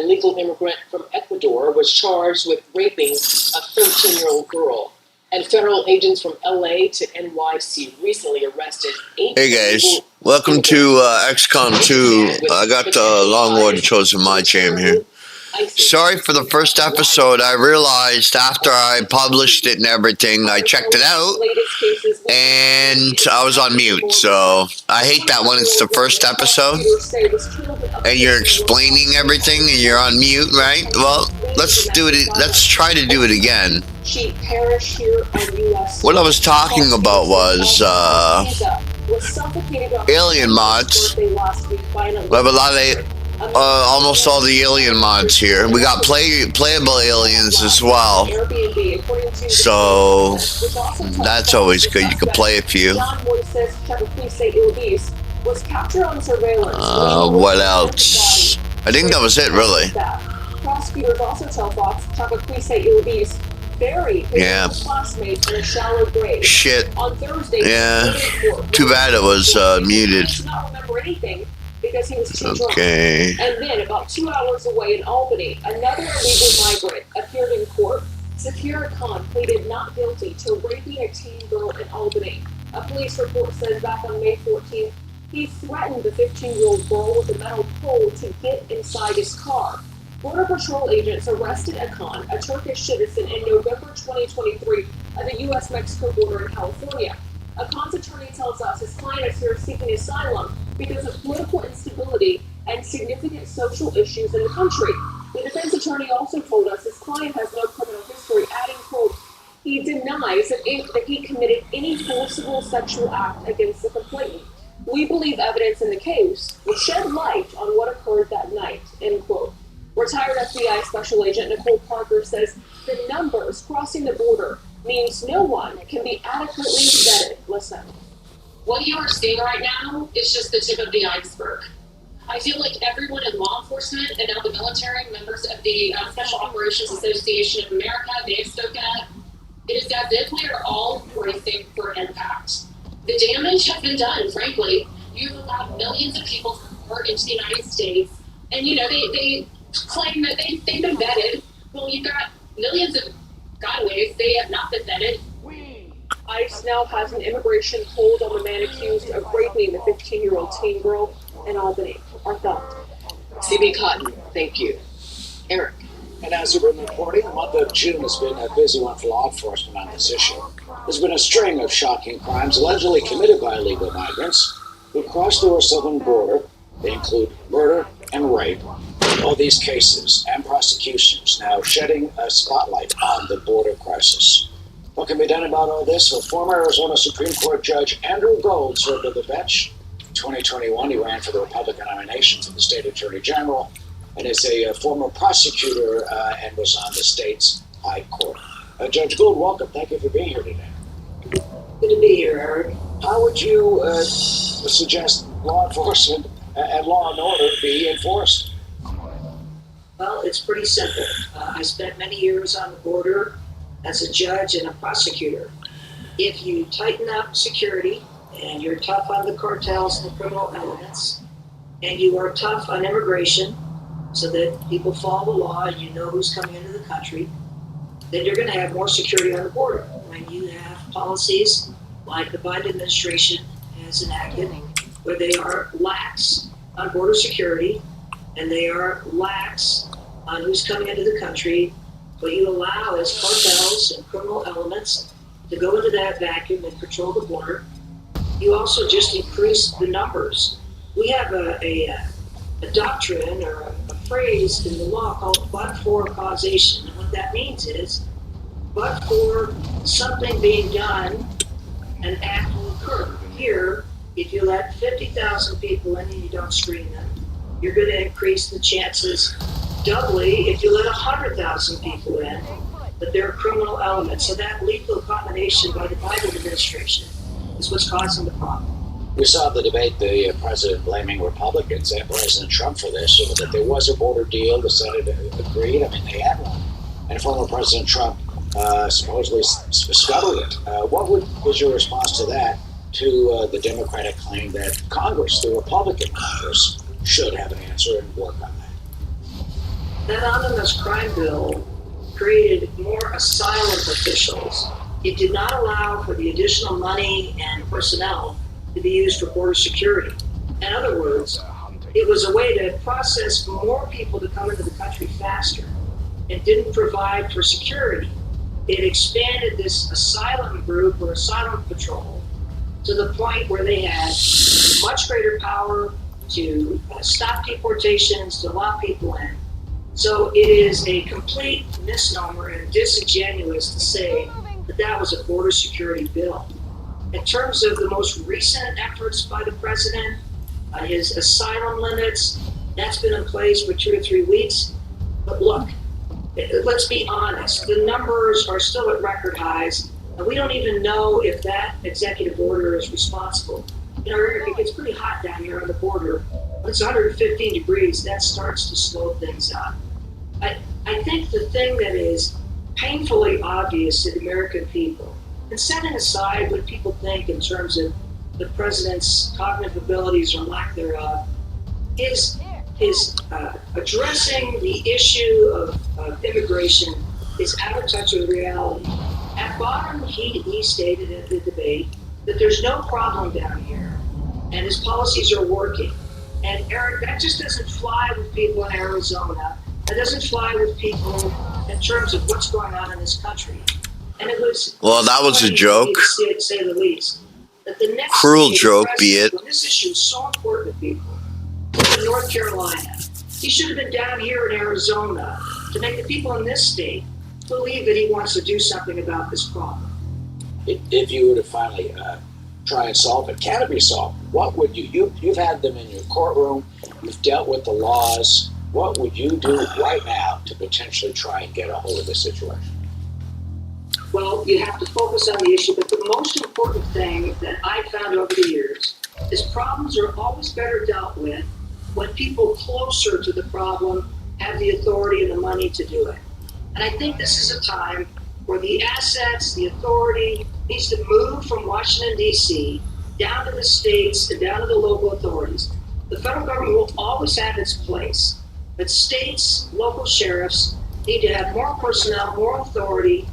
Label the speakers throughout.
Speaker 1: illegal immigrant from Ecuador was charged with raping a 13-year-old girl. And federal agents from LA to NYC recently arrested 8
Speaker 2: Hey guys, welcome to Xcom 2. I got the LWOTC Mod Jam here. Sorry for the first episode. I realized after I published it and everything, I checked it out, and I was on mute. So I hate that when it's the first episode, and you're explaining everything, and you're on mute, right? Well, let's do it. Let's try to do it again. What I was talking about was alien mods. We have a lot of almost all the alien mods here. We got playable aliens as well, so that's always good. You can play a few. What else? I think that was it, really. Prosecutors also tell Fox Chapaquise Ilbis buried his classmates in a shallow grave. Shit. On Thursday, yeah. Too bad it was muted. He does not remember anything because he was too drunk. And then, about 2 hours away in Albany, another illegal migrant appeared in court. Zakira Khan pleaded not guilty to raping a teen girl in Albany. A police report says back on May 14th, he threatened the 15-year-old girl with a metal pole to get inside his car. Border Patrol agents arrested Akan, a Turkish citizen, in November 2023 at the U.S.-Mexico border in California. Akan's attorney tells us his client is here seeking asylum because of political instability and significant social issues in the country. The defense attorney also told us his client has no criminal history, adding, quote, he denies that he committed any forcible sexual act against the complainant. We believe evidence in the case will shed light on what occurred that night, end quote. Retired FBI Special Agent Nicole Parker says the numbers crossing the border means no one can be adequately vetted. Listen.
Speaker 3: What you are seeing right now is just the tip of the iceberg. I feel like everyone in law enforcement and now the military, members of the Special Operations Association of America, the Xcom, it is as if we are all bracing for impact. The damage has been done, frankly. You've allowed millions of people to report into the United States, and they claim that they've been vetted. Well, you've got millions of gotaways. They have not been vetted.
Speaker 1: ICE now has an immigration hold on the man accused of raping the 15-year-old teen girl in Albany. Our thoughts.
Speaker 4: CB Cotton, thank you. Eric.
Speaker 5: And as we've been reporting, the month of June has been a busy one for law enforcement on this issue. There's been a string of shocking crimes allegedly committed by illegal migrants who cross the southern border. They include murder and rape. All these cases and prosecutions now shedding a spotlight on the border crisis. What can be done about all this? Well, former Arizona Supreme Court Judge Andrew Gold served on the bench. In 2021, he ran for the Republican nomination for the state attorney general and is a former prosecutor and was on the state's high court. Judge Gould, welcome. Thank you for being here today.
Speaker 4: Good to be here, Eric.
Speaker 5: How would you suggest law enforcement and law and order be enforced?
Speaker 4: Well, it's pretty simple. I spent many years on the border as a judge and a prosecutor. If you tighten up security and you're tough on the cartels and the criminal elements, and you are tough on immigration so that people follow the law and you know who's coming into the country, then you're going to have more security on the border. When you have policies like the Biden administration has enacted, where they are lax on border security and they are lax on who's coming into the country, what you allow is cartels and criminal elements to go into that vacuum and control the border. You also just increase the numbers. We have a doctrine or a phrase in the law called but-for causation. And what that means is, but for something being done, an act will occur. Here, if you let 50,000 people in and you don't screen them, you're going to increase the chances doubly if you let 100,000 people in, but there are criminal elements. So that lethal combination by the Biden administration is what's causing the problem.
Speaker 5: We saw the debate, the president blaming Republicans and President Trump for this, so that there was a border deal, the Senate agreed, I mean, they had one. And former President Trump supposedly scuttled it. What was your response to that, to the Democratic claim that Congress, the Republican Congress, should have an answer and work on that?
Speaker 4: That omnibus crime bill created more asylum officials. It did not allow for the additional money and personnel to be used for border security. In other words, it was a way to process more people to come into the country faster. It didn't provide for security. It expanded this asylum group or asylum patrol to the point where they had much greater power to stop deportations, to lock people in. So it is a complete misnomer and disingenuous to say that that was a border security bill. In terms of the most recent efforts by the president, his asylum limits, that's been in place for 2 to 3 weeks. But look, let's be honest, the numbers are still at record highs, and we don't even know if that executive order is responsible. You know, Eric, it gets pretty hot down here on the border. When it's 115 degrees, that starts to slow things down. I think the thing that is painfully obvious to the American people, and setting aside what people think in terms of the president's cognitive abilities or lack thereof, is addressing the issue of immigration is out of touch with reality. At bottom, he stated in the debate that there's no problem down here, and his policies are working. And Eric, that just doesn't fly with people in Arizona. That doesn't fly with people in terms of what's going on in this country. And it was
Speaker 2: that was a joke.
Speaker 4: To say the least. That the next
Speaker 2: cruel joke, be it.
Speaker 4: This issue is so important to people. In North Carolina, he should have been down here in Arizona to make the people in this state believe that he wants to do something about this problem.
Speaker 5: If you were to finally try and solve it, can it be solved? What would you've had them in your courtroom, you've dealt with the laws. What would you do right now to potentially try and get a hold of this situation?
Speaker 4: Well, you have to focus on the issue, but the most important thing that I've found over the years is problems are always better dealt with when people closer to the problem have the authority and the money to do it. And I think this is a time where the assets, the authority needs to move from Washington, D.C. down to the states and down to the local authorities. The federal government will always have its place, but states, local sheriffs need to have more personnel, more authority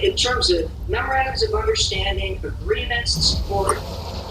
Speaker 4: in terms of memorandums of understanding, agreements, and support.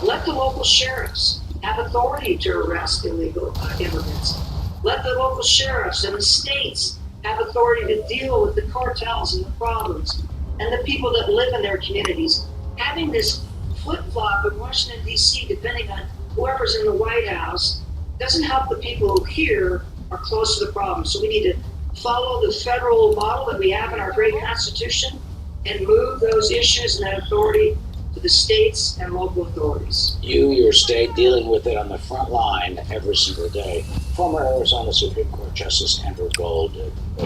Speaker 4: Let the local sheriffs have authority to arrest illegal immigrants. Let the local sheriffs and the states have authority to deal with the cartels and the problems and the people that live in their communities. Having this flip-flop in Washington, D.C., depending on whoever's in the White House, doesn't help the people who here are close to the problem. So we need to follow the federal model that we have in our great Constitution and move those issues and that authority to the states and local authorities.
Speaker 5: Your state, dealing with it on the front line every single day. Former Arizona Supreme Court Justice Andrew Gold,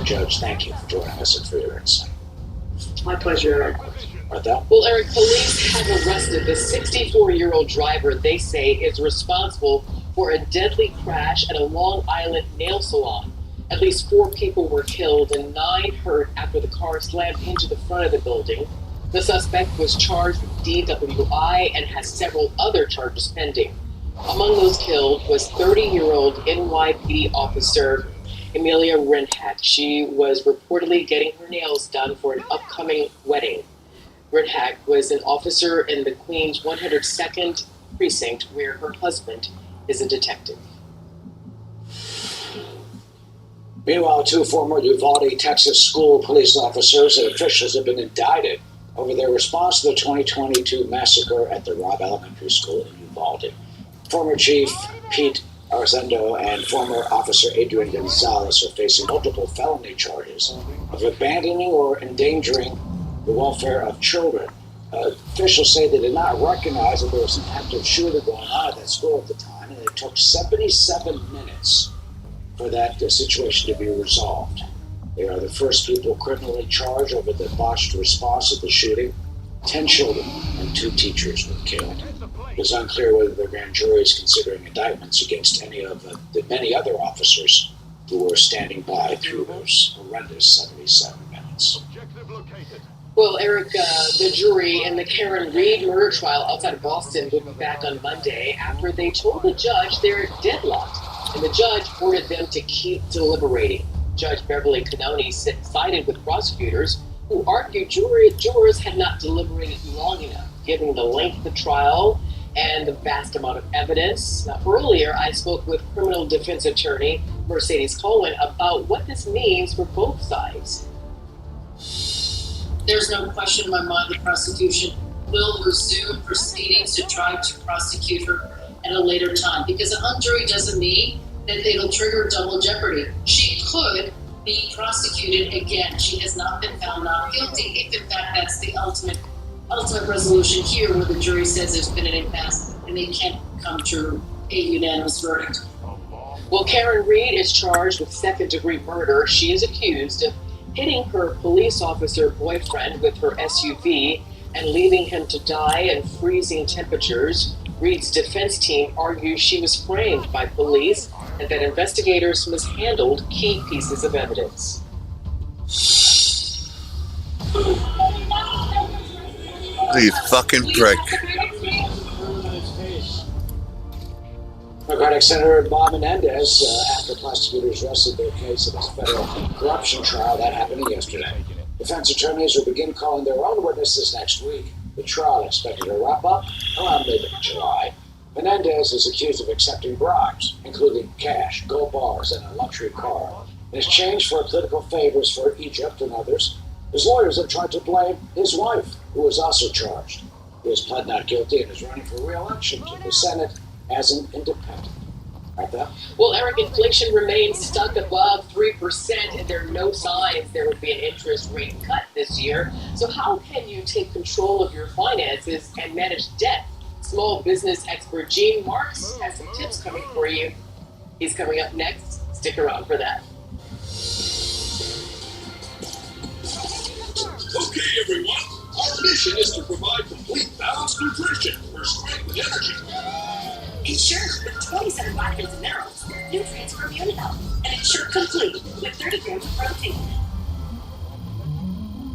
Speaker 5: Judge, thank you for joining us and for your insight.
Speaker 4: My pleasure, Eric.
Speaker 1: Well, Eric, police have arrested the 64-year-old driver they say is responsible for a deadly crash at a Long Island nail salon. At least 4 people were killed and 9 hurt after the car slammed into the front of the building. The suspect was charged with DWI and has several other charges pending. Among those killed was 30-year-old NYPD officer Amelia Renhack. She was reportedly getting her nails done for an upcoming wedding. Renhack was an officer in the Queens 102nd Precinct, where her husband is a detective.
Speaker 5: Meanwhile, 2 former Uvalde, Texas school police officers and officials have been indicted over their response to the 2022 massacre at the Robb Elementary School in Uvalde. Former Chief Pete Arredondo and former Officer Adrian Gonzalez are facing multiple felony charges of abandoning or endangering the welfare of children. Officials say they did not recognize that there was an active shooter going on at that school at the time, and it took 77 minutes for that situation to be resolved. They are the first people criminally charged over the botched response to the shooting. 10 children and 2 teachers were killed. It is unclear whether the grand jury is considering indictments against any of the many other officers who were standing by through those horrendous 77 minutes.
Speaker 1: Well, Eric, the jury in the Karen Reed murder trial outside of Boston will be back on Monday after they told the judge they're deadlocked, and the judge ordered them to keep deliberating. Judge Beverly Cannoni sided with prosecutors who argued jurors had not deliberated long enough, given the length of the trial and the vast amount of evidence. Now, earlier, I spoke with criminal defense attorney Mercedes Cohen about what this means for both sides.
Speaker 3: There's no question in my mind the prosecution will resume proceedings to try to prosecute her at a later time, because a hung jury doesn't mean that it'll trigger double jeopardy. She could be prosecuted again. She has not been found not guilty, if in fact that's the ultimate resolution here, where the jury says there's been an impasse and they can't come to a unanimous verdict.
Speaker 1: Well, Karen Reed is charged with second-degree murder. She is accused of hitting her police officer boyfriend with her SUV and leaving him to die in freezing temperatures. Reed's defense team argues she was framed by police and that investigators mishandled key pieces of evidence.
Speaker 2: You fucking prick.
Speaker 5: Democratic Senator Bob Menendez, after prosecutors rested their case in a federal corruption trial, that happened yesterday. Defense attorneys will begin calling their own witnesses next week. The trial expected to wrap up around mid-July. Menendez is accused of accepting bribes, including cash, gold bars, and a luxury car, in exchange for political favors for Egypt and others. His lawyers have tried to blame his wife, who is also charged, who has pled not guilty and is running for re-election to the Senate as an independent. Right there?
Speaker 1: Well, Eric, inflation remains stuck above 3%, and there are no signs there would be an interest rate cut this year. So how can you take control of your finances and manage debt? Small business expert Gene Marks has some tips coming for you. He's coming up next. Stick around for that.
Speaker 6: Okay, everyone. Our mission is to provide complete balanced nutrition for strength and energy.
Speaker 7: Ensure with 27 vitamins and minerals, nutrients for immune health, and Ensure Complete with 30 grams of protein.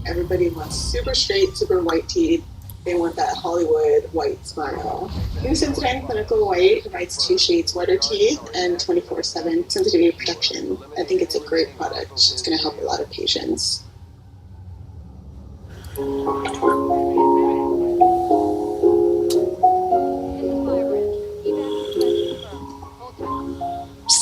Speaker 8: Everybody wants super straight, super white teeth. They want that Hollywood white smile. New Sensodyne Clinical White provides 2 shades whiter teeth and 24/7 sensitivity protection. I think it's a great product. It's going to help a lot of patients.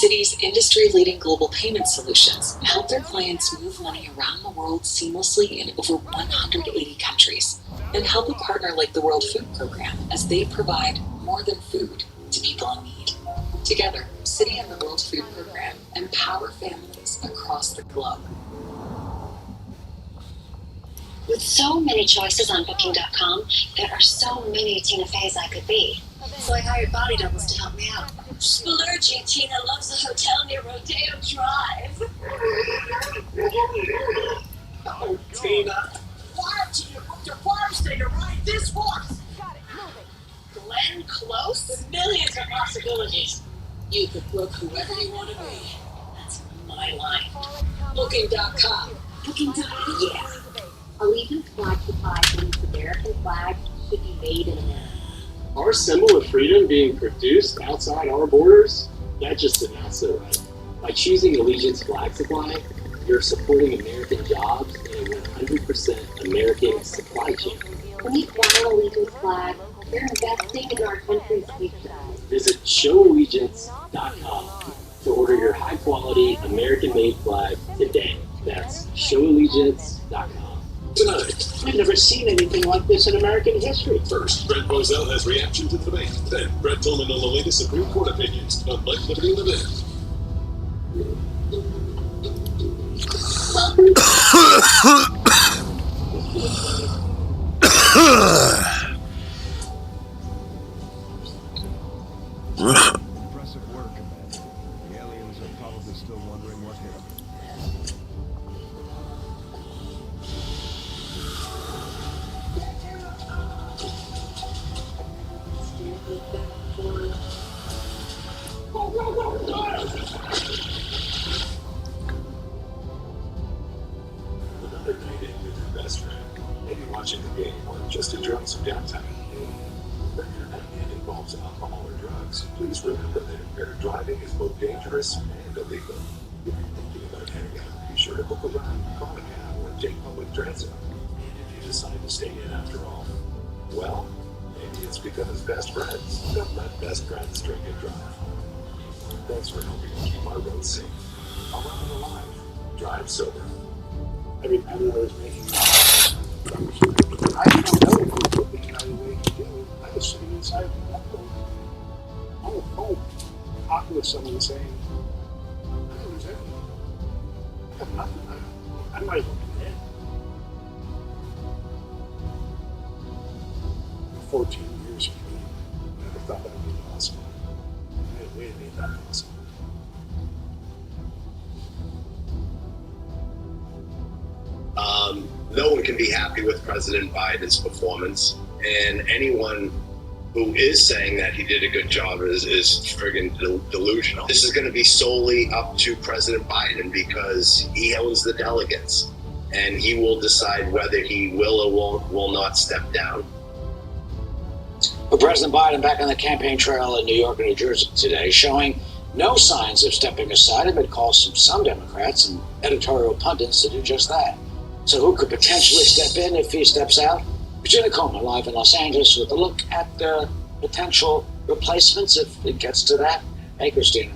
Speaker 9: Citi's industry-leading global payment solutions help their clients move money around the world seamlessly in over 180 countries, and help a partner like the World Food Program as they provide more than food to people in need. Together, Citi and the World Food Program empower families across the globe.
Speaker 7: With so many choices on Booking.com, there are so many Tina Feys I could be. So I hired body doubles to help me out. Splurgy Tina loves a hotel near Rodeo Drive.
Speaker 6: Oh, Tina. Why don't you book your farm stay to ride this horse?
Speaker 7: Glenn Close? With millions of possibilities. You could book whoever you want to be. That's my line. Booking.com. Booking.com? Yeah.
Speaker 10: Allegiance flag supplies means the American flag should be made in America.
Speaker 11: Our symbol of freedom being produced outside our borders, that just did not sit right. By choosing Allegiance Flag Supply, you're supporting American jobs in a 100% American supply chain.
Speaker 10: When you fly an Allegiance flag, you're investing in our country's future.
Speaker 11: Visit showallegiance.com to order your high-quality American-made flag today. That's showallegiance.com.
Speaker 6: Tonight, I've never seen anything like this in American history.
Speaker 12: First, Brent Bozell has reaction to the debate. Then, Brett Tillman on the latest Supreme Court opinions on life, liberty, and the man.
Speaker 13: Impressive work. The aliens are probably still wondering what hit them.
Speaker 12: Another night in with your best friend. Maybe watching the game or just enjoying some downtime. When your night involves alcohol or drugs, please remember that impaired driving is both dangerous and illegal. If you're thinking about heading out, book a ride, call a cab, or take public transit. And if you decide to stay in after all, well, maybe it's because best friends don't let best friends drink and drive. Thanks for helping keep our roads safe. I'll run it alive. Drive sober.
Speaker 5: Every time I was making I don't know if we put the evaluation together. I was sitting inside the back door on the phone, talking with someone saying, I don't lose everything. I have nothing. I might as well be dead. 14 years of clean. Never thought that would be possible. We had made that possible.
Speaker 14: No one can be happy with President Biden's performance, and anyone who is saying that he did a good job is friggin' delusional. This is going to be solely up to President Biden because he owns the delegates, and he will decide whether he will or will not step down.
Speaker 5: But President Biden back on the campaign trail in New York and New Jersey today, showing no signs of stepping aside amid calls from some Democrats and editorial pundits to do just that. So who could potentially step in if he steps out? Regina Coleman live in Los Angeles with a look at potential replacements if it gets to that. Hey, Christina.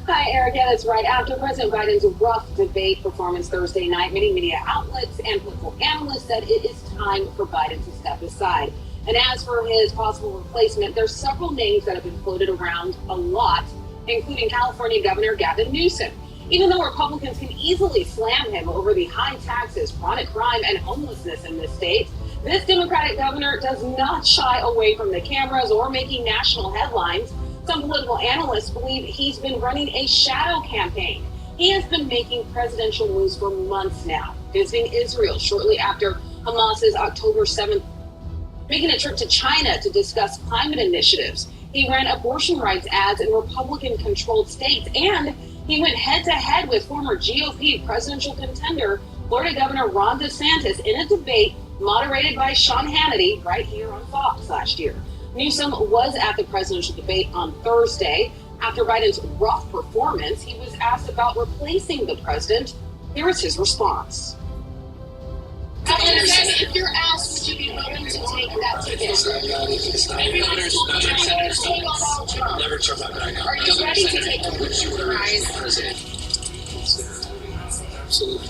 Speaker 15: Hi, Eric. Yeah, that's right. After President Biden's rough debate performance Thursday night, many media outlets and political analysts said it is time for Biden to step aside. And as for his possible replacement, there's several names that have been floated around a lot, including California Governor Gavin Newsom. Even though Republicans can easily slam him over the high taxes, chronic crime, and homelessness in this state, this Democratic governor does not shy away from the cameras or making national headlines. Some political analysts believe he's been running a shadow campaign. He has been making presidential moves for months now, visiting Israel shortly after Hamas's October 7th, making a trip to China to discuss climate initiatives. He ran abortion rights ads in Republican-controlled states, and he went head-to-head with former GOP presidential contender, Florida Governor Ron DeSantis, in a debate moderated by Sean Hannity right here on Fox last year. Newsom was at the presidential debate on Thursday. After Biden's rough performance, he was asked about replacing the president. Here is his response. If you're asked, would you be willing to take that ticket?
Speaker 14: Never turn my back on.
Speaker 15: Are you ready to take the
Speaker 14: president? Absolutely.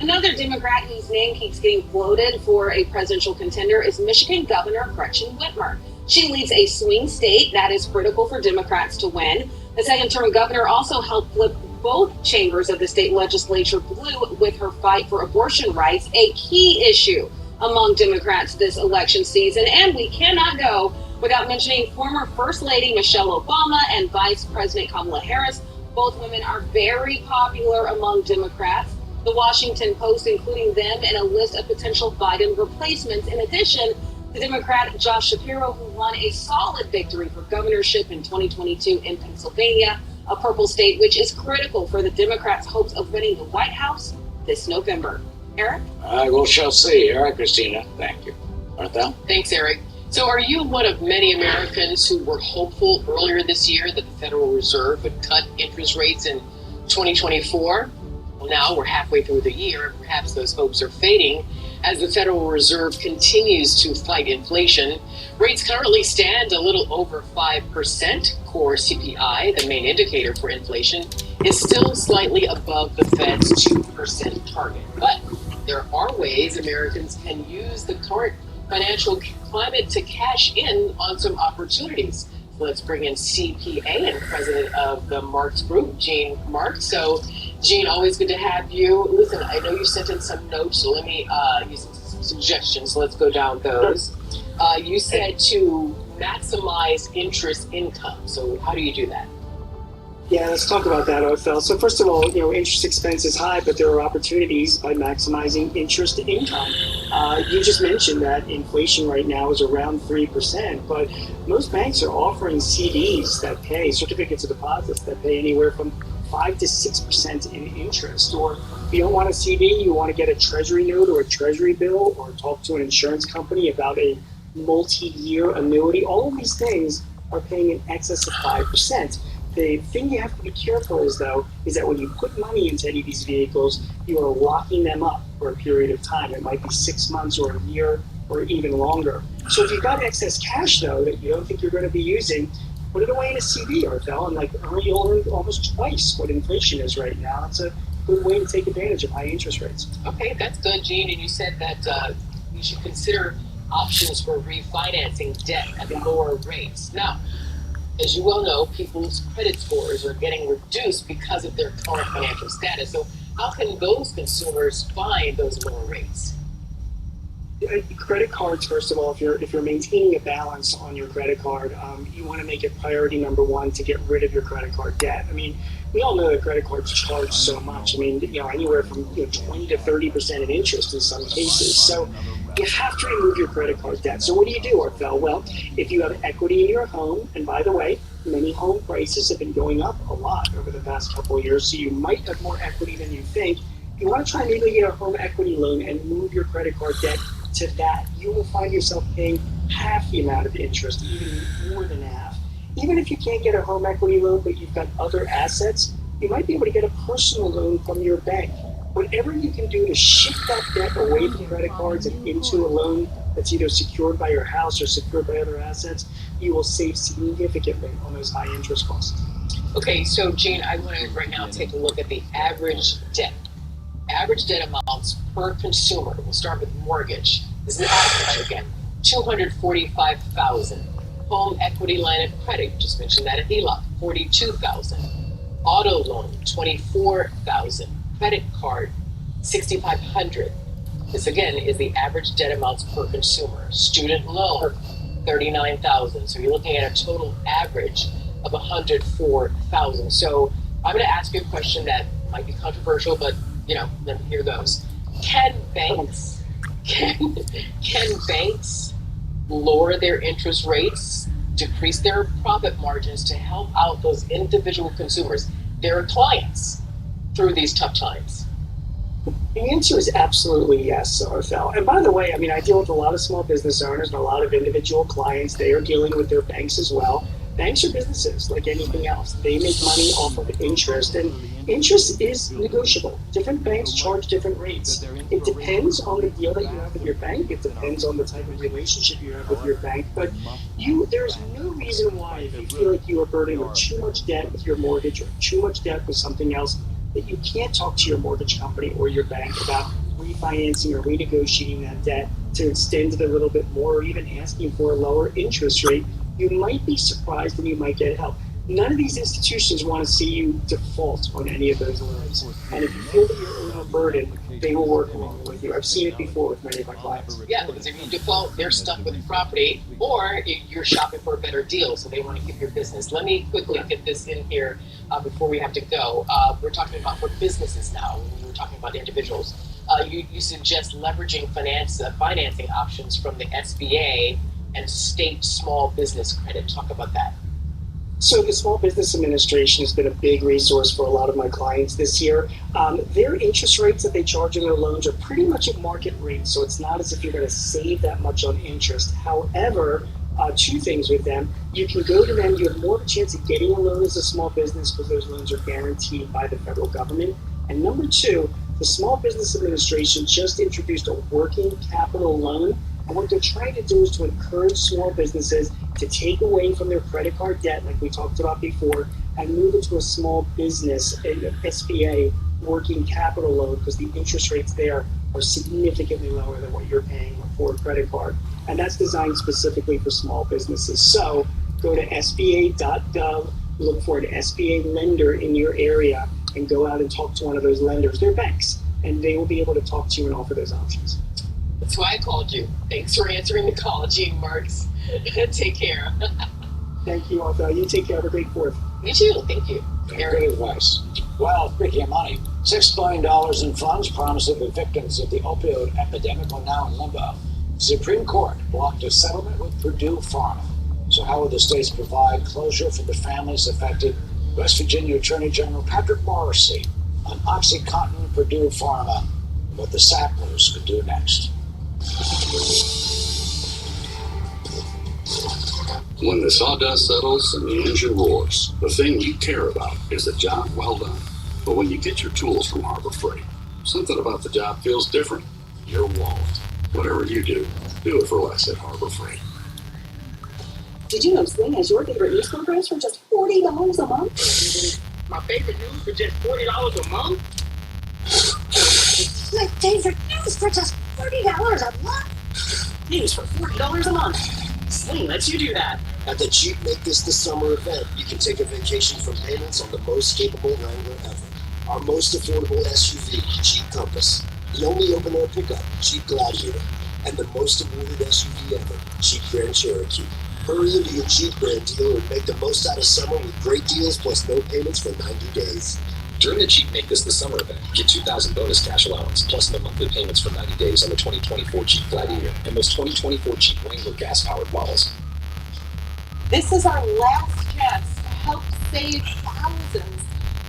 Speaker 15: Another Democrat whose name keeps getting floated for a presidential contender is Michigan Governor Gretchen Whitmer. She leads a swing state that is critical for Democrats to win. The second-term governor also helped flip both chambers of the state legislature blue with her fight for abortion rights, a key issue among Democrats this election season. And we cannot go without mentioning former First Lady Michelle Obama and Vice President Kamala Harris. Both women are very popular among Democrats. The Washington Post including them in a list of potential Biden replacements. In addition, the Democrat Josh Shapiro, who won a solid victory for governorship in 2022 in Pennsylvania, a purple state which is critical for the Democrats' hopes of winning the White House this November. Eric?
Speaker 5: We shall see. All right, Christina. Thank you. Martha?
Speaker 1: Thanks, Eric. So are you one of many Americans who were hopeful earlier this year that the Federal Reserve would cut interest rates in 2024? Well, now we're halfway through the year, and perhaps those hopes are fading as the Federal Reserve continues to fight inflation. Rates currently stand a little over 5%. Core CPI, the main indicator for inflation, is still slightly above the Fed's 2% target. But there are ways Americans can use the current financial climate to cash in on some opportunities. So let's bring in CPA and president of the Marks Group, Gene Marks. So, Gene, always good to have you. Listen, I know you sent in some notes, so let me use some suggestions. Let's go down those. You said to maximize interest income. So how do you do that?
Speaker 16: Yeah, let's talk about that, Ophel. So first of all, interest expense is high, but there are opportunities by maximizing interest income. You just mentioned that inflation right now is around 3%, but most banks are offering CDs that pay, certificates of deposits that pay anywhere from 5 to 6% in interest. Or if you don't want a CD, you want to get a treasury note or a treasury bill, or talk to an insurance company about a multi-year annuity. All of these things are paying in excess of 5%. The thing you have to be careful is that when you put money into any of these vehicles, you are locking them up for a period of time. It might be 6 months or a year or even longer. So if you've got excess cash, though, that you don't think you're going to be using, put it away in a CD, Arthel, and you'll earn almost twice what inflation is right now. It's a good way to take advantage of high interest rates.
Speaker 1: Okay, that's good, Gene. And you said that you should consider options for refinancing debt at lower rates. Now, as you well know, people's credit scores are getting reduced because of their current financial status. So how can those consumers find those lower rates?
Speaker 16: Credit cards, first of all, if you're maintaining a balance on your credit card, you want to make it priority number one to get rid of your credit card debt. I mean, we all know that credit cards charge so much. I mean, anywhere from 20 to 30% in interest in some cases. So you have to remove your credit card debt. So what do you do, Arthel? Well, if you have equity in your home, and by the way, many home prices have been going up a lot over the past couple of years, so you might have more equity than you think. You want to try and maybe get a home equity loan and move your credit card debt to that. You will find yourself paying half the amount of interest, even more than half. Even if you can't get a home equity loan, but you've got other assets, you might be able to get a personal loan from your bank. Whatever you can do to shift that debt away from credit cards and into a loan that's either secured by your house or secured by other assets, you will save significantly on those high interest costs.
Speaker 1: Okay, so Gene, I want to right now take a look at the average debt. Average debt amounts per consumer. We'll start with mortgage. This is average again. $245,000. Home equity line of credit, just mentioned that at HELOC, $42,000. Auto loan, $24,000. Credit card, $6,500. This again is the average debt amounts per consumer. Student loan, $39,000. So you're looking at a total average of $104,000. So I'm going to ask you a question that might be controversial, but then here goes. Can banks lower their interest rates, decrease their profit margins to help out those individual consumers, their clients, through these tough times?
Speaker 16: The answer is absolutely yes, Arthel. And by the way, I mean, I deal with a lot of small business owners and a lot of individual clients. They are dealing with their banks as well. Banks are businesses like anything else. They make money off of interest, and interest is negotiable. Different banks charge different rates. It depends on the deal that you have with your bank. It depends on the type of relationship you have with your bank. But there's no reason why, if you feel like you are burdened with too much debt with your mortgage or too much debt with something else, that you can't talk to your mortgage company or your bank about refinancing or renegotiating that debt to extend it a little bit more, or even asking for a lower interest rate. You might be surprised and you might get help. None of these institutions want to see you default on any of those loans. And if you feel that you're overburdened, they will work along with you. I've seen it before with many of my clients.
Speaker 1: Yeah, because if you default, they're stuck with the property, or you're shopping for a better deal, so they want to keep your business. Let me quickly get this in here before we have to go. We're talking about for businesses now. We were talking about individuals. You suggest leveraging financing options from the SBA and state small business credit. Talk about that.
Speaker 16: So the Small Business Administration has been a big resource for a lot of my clients this year. Their interest rates that they charge on their loans are pretty much at market rates, so it's not as if you're going to save that much on interest. However, two things with them. You can go to them, you have more of a chance of getting a loan as a small business because those loans are guaranteed by the federal government. And number two, the Small Business Administration just introduced a working capital loan. And what they're trying to do is to encourage small businesses to take away from their credit card debt, like we talked about before, and move it to a small business, an SBA working capital loan, because the interest rates there are significantly lower than what you're paying for a credit card. And that's designed specifically for small businesses. So go to SBA.gov, look for an SBA lender in your area, and go out and talk to one of those lenders. They're banks, and they will be able to talk to you and offer those options.
Speaker 1: That's why I called you. Thanks for answering the call, Gene Marks. Take care.
Speaker 16: Thank you, Arthel. You take care. Have a great 4th.
Speaker 1: You too. Thank you.
Speaker 5: Great advice. Well, speaking of money, $6 billion in funds promised to the victims of the opioid epidemic are now in limbo. The Supreme Court blocked a settlement with Purdue Pharma. So how will the states provide closure for the families affected West Virginia Attorney General Patrick Morrissey on OxyContin, Purdue Pharma, and what the Sacklers could do next.
Speaker 6: When the sawdust settles and the engine roars, the thing you care about is the job well done. But when you get your tools from Harbor Freight, something about the job feels different. Your wallet. Whatever you do it for less at Harbor Freight.
Speaker 15: Did you know Sling has your favorite news programs for just $40 a month?
Speaker 17: My favorite news for just $40 a month?
Speaker 15: My favorite news for just $40 a month? News for $40 a month. Sling lets you do that.
Speaker 18: At the Jeep Make This the Summer event, you can take a vacation from payments on the most capable Wrangler ever. Our most affordable SUV, Jeep Compass. The only open-air pickup, Jeep Gladiator. And the most awarded SUV ever, Jeep Grand Cherokee. Hurry into your Jeep brand dealer and make the most out of summer with great deals plus no payments for 90 days.
Speaker 19: During the Jeep Make This the Summer event, get $2,000 bonus cash allowance plus no monthly payments for 90 days on the 2024 Jeep Gladiator and most 2024 Jeep Wrangler gas-powered models.
Speaker 15: This is our last chance to help save thousands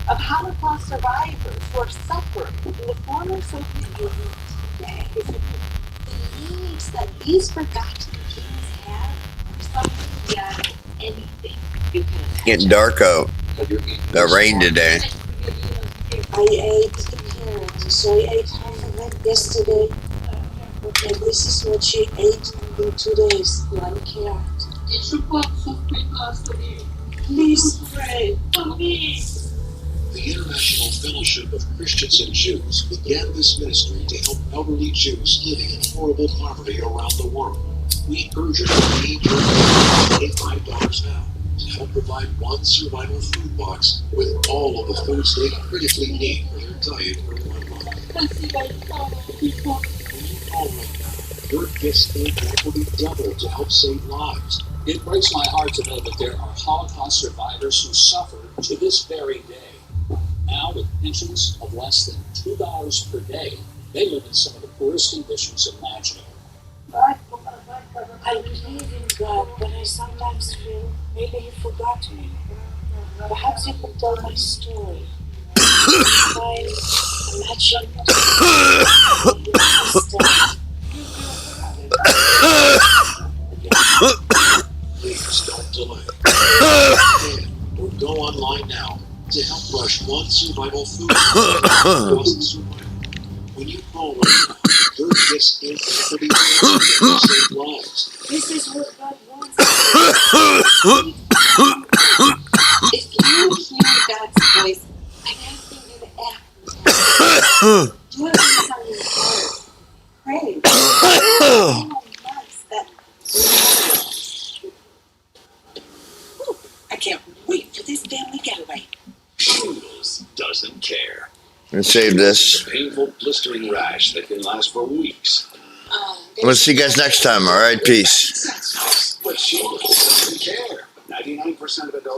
Speaker 15: of Holocaust survivors who are suffering in the former Soviet Union today. The needs that these forgotten kids have are something beyond anything you can imagine.
Speaker 2: Getting dark out. The rain today.
Speaker 4: I ate carrot, so I ate half of it yesterday. And this is what she ate in 2 days, 1 carrot. Please pray for me.
Speaker 6: The International Fellowship of Christians and Jews began this ministry to help elderly Jews living in horrible poverty around the world. We urgently need your $25 now to help provide one survival food box with all of the foods they critically need for their diet for 1 month. When you call right now, your gifts will be doubled to help save lives.
Speaker 20: It breaks my heart to know that there are Holocaust survivors who suffer to this very day. Now, with pensions of less than $2 per day, they live in some of the poorest conditions imaginable.
Speaker 4: I believe in God, but I sometimes feel maybe He forgot me. Perhaps you could tell my story. I imagine
Speaker 6: Please don't delay. Or go online now to help rush one survival food across the survival. When you call right now, your gifts will be to save lives.
Speaker 4: This is what God wants.
Speaker 15: If you hear God's voice, I'm asking you to act. Do it with on your heart. Pray. I can't wait for this family getaway.
Speaker 6: Shingles doesn't care.
Speaker 2: Let's save this.
Speaker 6: A painful, blistering rash that can last for weeks.
Speaker 2: We'll see you guys next time. All right, peace.
Speaker 6: But Shingles doesn't care. 99% of adults.